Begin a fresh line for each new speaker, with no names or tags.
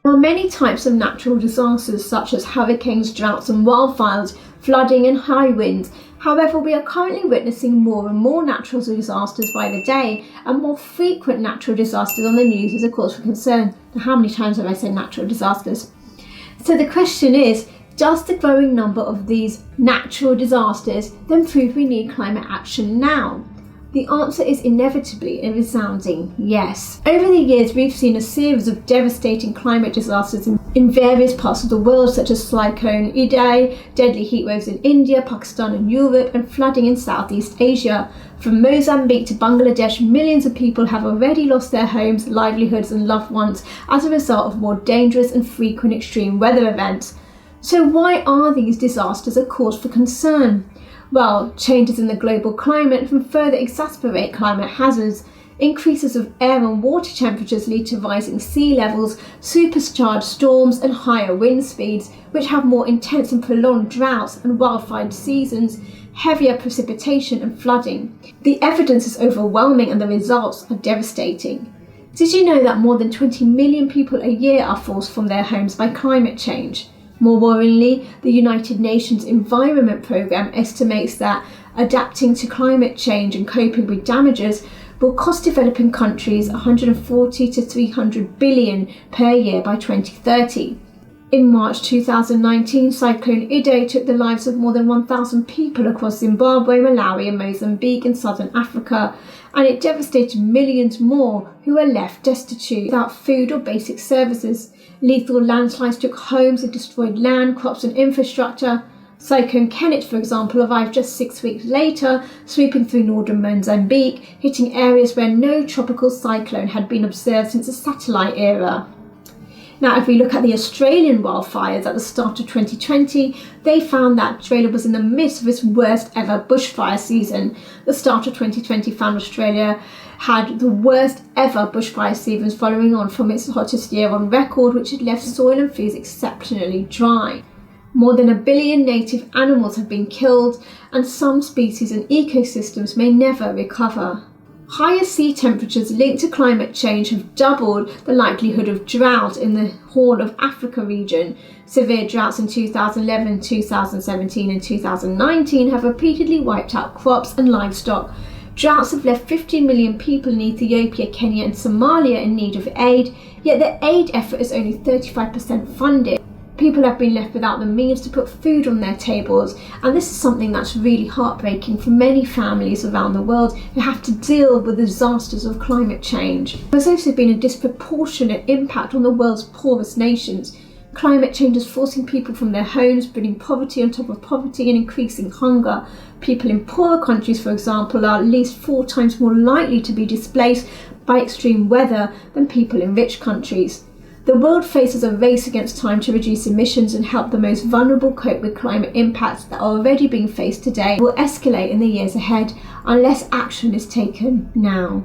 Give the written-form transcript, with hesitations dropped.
There are many types of natural disasters such as hurricanes, droughts and wildfires, flooding and high winds. However, we are currently witnessing more and more natural disasters by the day, and more frequent natural disasters on the news is a cause for concern. Now, how many times have I said natural disasters? So the question is, does the growing number of these natural disasters then prove we need climate action now? The answer is inevitably a resounding yes. Over the years, we've seen a series of devastating climate disasters in various parts of the world, such as Cyclone Idai, deadly heatwaves in India, Pakistan and Europe, and flooding in Southeast Asia. From Mozambique to Bangladesh, millions of people have already lost their homes, livelihoods and loved ones as a result of more dangerous and frequent extreme weather events. So why are these disasters a cause for concern? Well, changes in the global climate can further exacerbate climate hazards. Increases of air and water temperatures lead to rising sea levels, supercharged storms and higher wind speeds, which have more intense and prolonged droughts and wildfire seasons, heavier precipitation and flooding. The evidence is overwhelming and the results are devastating. Did you know that more than 20 million people a year are forced from their homes by climate change? More worryingly, the United Nations Environment Programme estimates that adapting to climate change and coping with damages will cost developing countries 140 to 300 billion per year by 2030. In March 2019, Cyclone Idai took the lives of more than 1,000 people across Zimbabwe, Malawi and Mozambique in southern Africa, and it devastated millions more who were left destitute without food or basic services. Lethal landslides took homes and destroyed land, crops and infrastructure. Cyclone Kenneth, for example, arrived just 6 weeks later, sweeping through northern Mozambique, hitting areas where no tropical cyclone had been observed since the satellite era. Now, if we look at the Australian wildfires at the start of 2020, they found that Australia was in the midst of its worst ever bushfire season. The start of 2020 found Australia had the worst ever bushfire seasons, following on from its hottest year on record, which had left soil and fields exceptionally dry. More than 1 billion native animals have been killed, and some species and ecosystems may never recover. Higher sea temperatures linked to climate change have doubled the likelihood of drought in the Horn of Africa region. Severe droughts in 2011, 2017 and 2019 have repeatedly wiped out crops and livestock. Droughts have left 15 million people in Ethiopia, Kenya and Somalia in need of aid, yet the aid effort is only 35% funded. People have been left without the means to put food on their tables, and this is something that's really heartbreaking for many families around the world who have to deal with the disasters of climate change. There's also been a disproportionate impact on the world's poorest nations. Climate change is forcing people from their homes, bringing poverty on top of poverty and increasing hunger. People in poorer countries, for example, are at least 4 times more likely to be displaced by extreme weather than people in rich countries. The world faces a race against time to reduce emissions and help the most vulnerable cope with climate impacts that are already being faced today will escalate in the years ahead unless action is taken now.